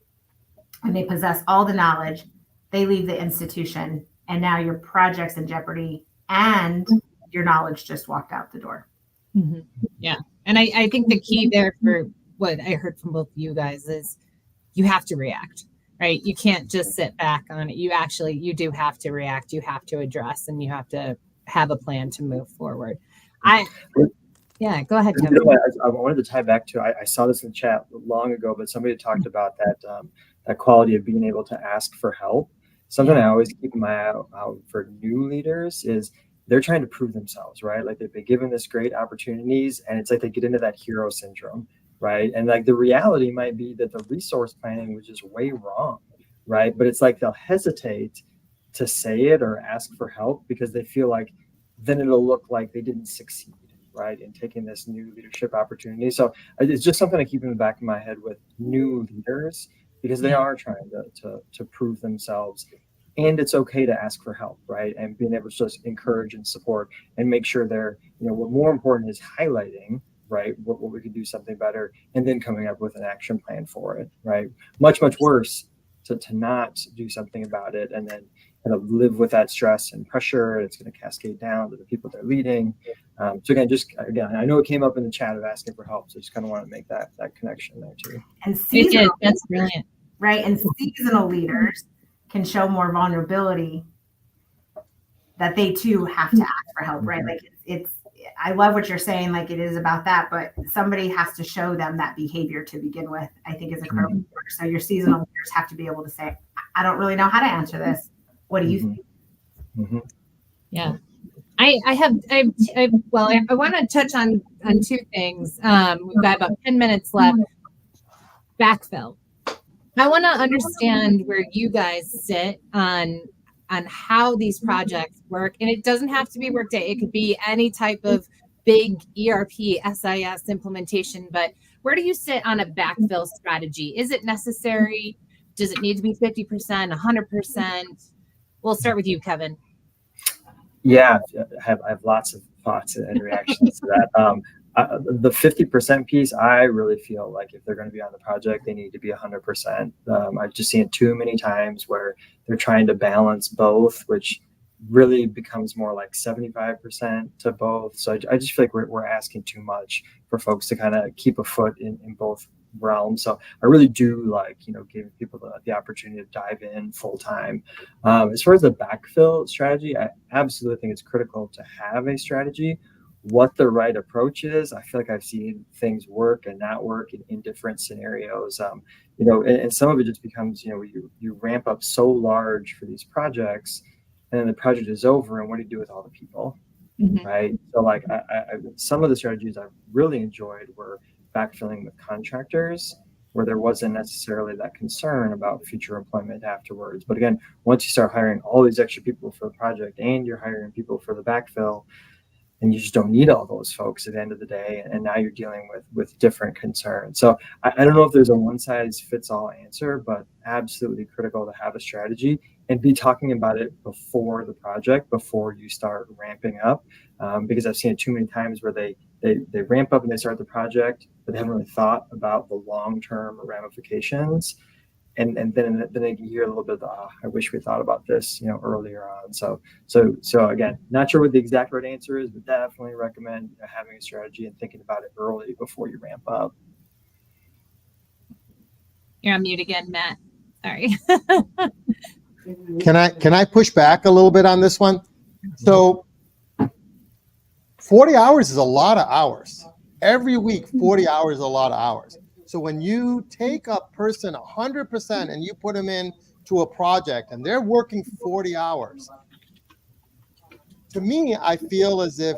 and they possess all the knowledge. They leave the institution and now your project's in jeopardy and your knowledge just walked out the door. Mm-hmm. And I think the key there for what I heard from both of you guys is you have to react, right? You can't just sit back on it. You do have to react. You have to address, and you have to have a plan to move forward. Go ahead, Kevin. I wanted to tie back to, I saw this in the chat long ago, but somebody talked about that quality of being able to ask for help. Something I always keep my eye out for new leaders is they're trying to prove themselves, right? Like they've been given this great opportunities, and it's like they get into that hero syndrome, right? And like the reality might be that the resource planning was just way wrong, right? But it's like they'll hesitate to say it or ask for help because they feel like then it'll look like they didn't succeed, right, in taking this new leadership opportunity. So it's just something I keep in the back of my head with new leaders, because they are trying to prove themselves. And it's okay to ask for help, right? And being able to just encourage and support and make sure they're, what more important is highlighting, right, what we could do something better, and then coming up with an action plan for it, right? Much worse to not do something about it and then kind of live with that stress and pressure. It's going to cascade down to the people they're leading. So again, I know it came up in the chat of asking for help, so just kind of want to make that connection there too. And that's brilliant, right? And seasonal leaders can show more vulnerability, that they too have to ask for help, right? Like it's I love what you're saying, like it is about that, but somebody has to show them that behavior to begin with, I think is incredibly important. So your seasonal leaders have to be able to say, I don't really know how to answer this. What do you think? Yeah. I want to touch on two things. We've got about 10 minutes left. Backfill. I want to understand where you guys sit on how these projects work. And it doesn't have to be Workday. It could be any type of big ERP, SIS implementation. But where do you sit on a backfill strategy? Is it necessary? Does it need to be 50%, 100%? We'll start with you, Kevin. Yeah, I have lots of thoughts and reactions to that. The 50% piece, I really feel like if they're going to be on the project, they need to be 100%. I've just seen it too many times where they're trying to balance both, which really becomes more like 75% to both. So I just feel like we're asking too much for folks to kind of keep a foot in both realms. So I really do like, giving people the opportunity to dive in full time. As far as the backfill strategy, I absolutely think it's critical to have a strategy. What the right approach is, I feel like I've seen things work and not work in different scenarios. And some of it just becomes, you ramp up so large for these projects, and then the project is over, and what do you do with all the people, right? So like some of the strategies I've really enjoyed were backfilling with contractors, where there wasn't necessarily that concern about future employment afterwards. But again, once you start hiring all these extra people for the project and you're hiring people for the backfill, and you just don't need all those folks at the end of the day, and now you're dealing with different concerns. So I don't know if there's a one size fits all answer, but absolutely critical to have a strategy and be talking about it before the project, before you start ramping up, because I've seen it too many times where they ramp up and they start the project, but they haven't really thought about the long-term ramifications. And then they can hear a little bit of I wish we thought about this, earlier on. So again, not sure what the exact right answer is, but definitely recommend having a strategy and thinking about it early before you ramp up. You're on mute again, Matt. Sorry. Can I push back a little bit on this one? So 40 hours is a lot of hours. Every week, 40 hours is a lot of hours. So when you take a person 100% and you put them in to a project and they're working 40 hours, to me, I feel as if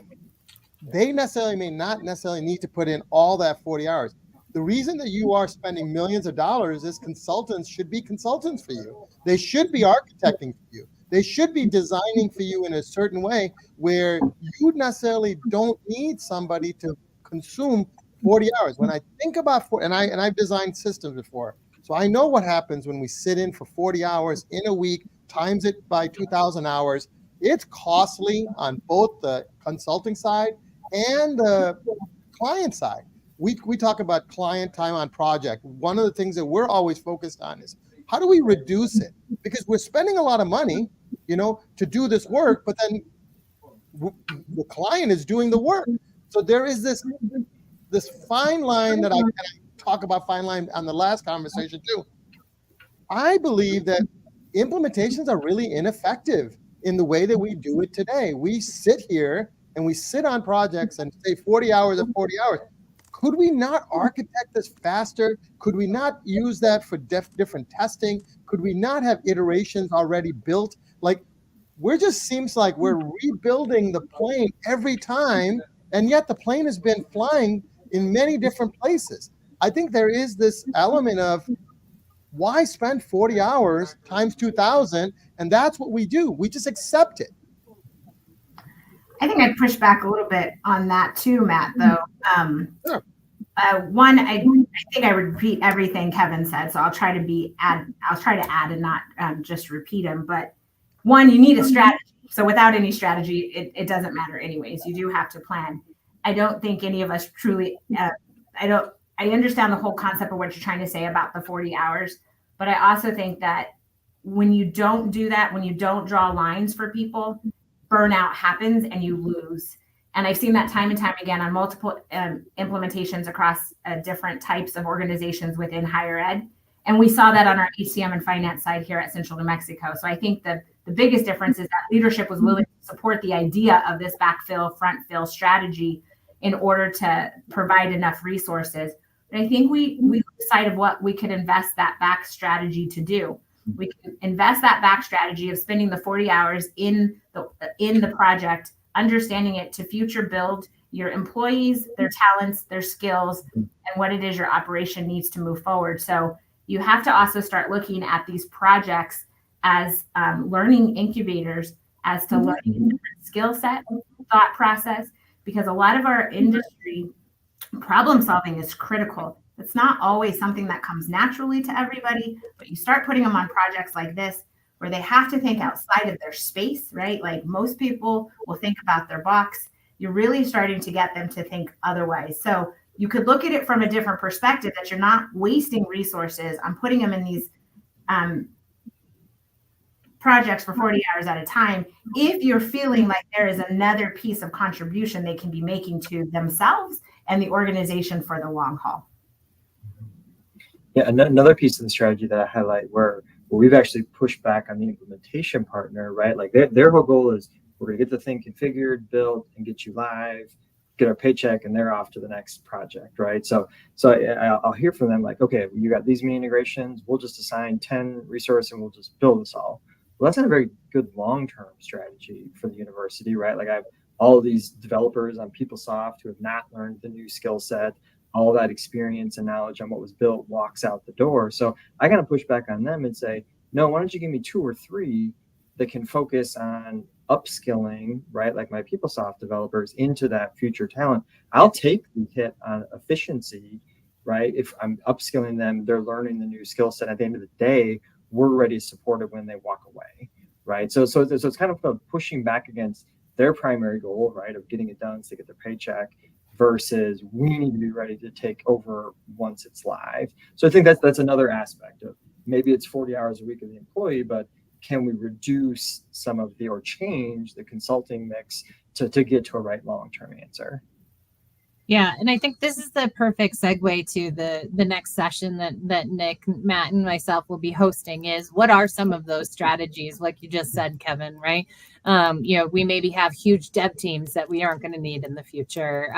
they may not necessarily need to put in all that 40 hours. The reason that you are spending millions of dollars is consultants should be consultants for you. They should be architecting for you. They should be designing for you in a certain way where you necessarily don't need somebody to consume 40 hours. When I think about I've designed systems before, so I know what happens when we sit in for 40 hours in a week, times it by 2,000 hours. It's costly on both the consulting side and the client side. We talk about client time on project. One of the things that we're always focused on is how do we reduce it? Because we're spending a lot of money, to do this work, but then the client is doing the work. So there is this this fine line that I talk about fine line on the last conversation too. I believe that implementations are really ineffective in the way that we do it today. We sit here and we sit on projects and say 40 hours or 40 hours. Could we not architect this faster? Could we not use that for different testing? Could we not have iterations already built? Like, we're just seems like we're rebuilding the plane every time, and yet the plane has been flying in many different places. I think there is this element of, why spend 40 hours times 2,000? And that's what we do. We just accept it. I think I'd push back a little bit on that too, Matt, though. Sure. One, I think I would repeat everything Kevin said, so I'll try to add and not just repeat them. But one, you need a strategy. So without any strategy, it doesn't matter anyways. You do have to plan. I don't think any of us truly, I understand the whole concept of what you're trying to say about the 40 hours, but I also think that when you don't do that, when you don't draw lines for people, burnout happens and you lose. And I've seen that time and time again on multiple implementations across different types of organizations within higher ed. And we saw that on our HCM and finance side here at Central New Mexico. So I think the biggest difference is that leadership was willing to support the idea of this backfill, front fill strategy in order to provide enough resources. But I think we decided what we could invest that back strategy to do. We can invest that back strategy of spending the 40 hours in the project, understanding it to future build your employees, their talents, their skills, and what it is your operation needs to move forward. So you have to also start looking at these projects as learning incubators, as to learning different skill set, thought process, because a lot of our industry problem solving is critical. It's not always something that comes naturally to everybody, but you start putting them on projects like this where they have to think outside of their space, right? Like most people will think about their box. You're really starting to get them to think otherwise. So you could look at it from a different perspective, that you're not wasting resources on putting them in these projects for 40 hours at a time, if you're feeling like there is another piece of contribution they can be making to themselves and the organization for the long haul. Yeah, another piece of the strategy that I highlight where we've actually pushed back on the implementation partner, right? Like their whole goal is, we're going to get the thing configured, built, and get you live, get our paycheck, and they're off to the next project, right? So I'll hear from them like, okay, you got these many integrations, we'll just assign 10 resources and we'll just build this all. Well, that's not a very good long-term strategy for the university, right? Like I have all of these developers on PeopleSoft who have not learned the new skill set. All that experience and knowledge on what was built walks out the door. So I got to push back on them and say, no, why don't you give me 2 or 3 that can focus on upskilling, right? Like my PeopleSoft developers into that future talent. I'll take the hit on efficiency, right? If I'm upskilling them, they're learning the new skill set. At the end of the day, we're ready to support it when they walk away, right? So it's kind of pushing back against their primary goal, right, of getting it done so they get their paycheck, versus we need to be ready to take over once it's live. So I think that's another aspect of, maybe it's 40 hours a week of the employee, but can we reduce some of or change the consulting mix to get to a right long-term answer? Yeah, and I think this is the perfect segue to the next session that Nick, Matt, and myself will be hosting, is what are some of those strategies, like you just said, Kevin, right? We maybe have huge dev teams that we aren't going to need in the future.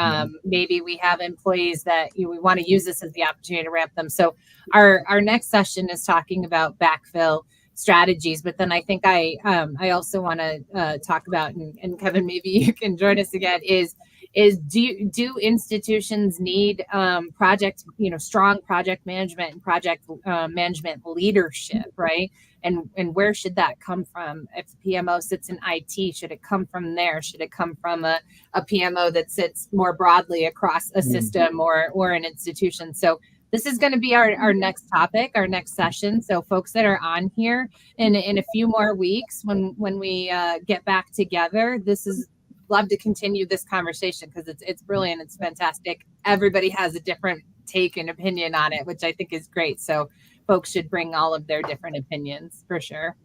Maybe we have employees that we want to use this as the opportunity to ramp them. So our next session is talking about backfill strategies, but then I think I also want to talk about, and Kevin, maybe you can join us again, is do institutions need strong project management and project management leadership, right? And where should that come from? If PMO sits in IT, should it come from there? Should it come from a PMO that sits more broadly across a system or an institution? So this is going to be our next topic, our next session. So folks that are on here in a few more weeks, when we get back together, love to continue this conversation because it's brilliant. It's fantastic. Everybody has a different take and opinion on it, which I think is great. So folks should bring all of their different opinions for sure.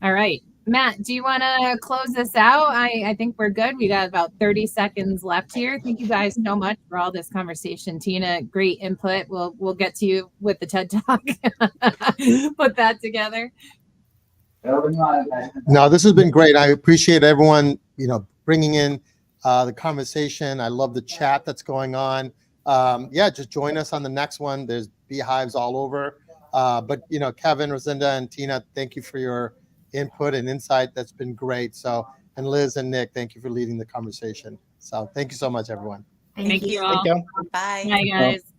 All right. Matt, do you want to close this out? I think we're good. We got about 30 seconds left here. Thank you guys so much for all this conversation. Tina, great input. We'll get to you with the TED Talk. Put that together. No, this has been great. I appreciate everyone, bringing in the conversation. I love the chat that's going on. Yeah, just join us on the next one. There's beehives all over. But Kevin, Rosinda, and Tina, thank you for your input and insight. That's been great. So, and Liz and Nick, thank you for leading the conversation. So thank you so much, everyone. Thank you. all. Thank you. Bye. Bye, guys.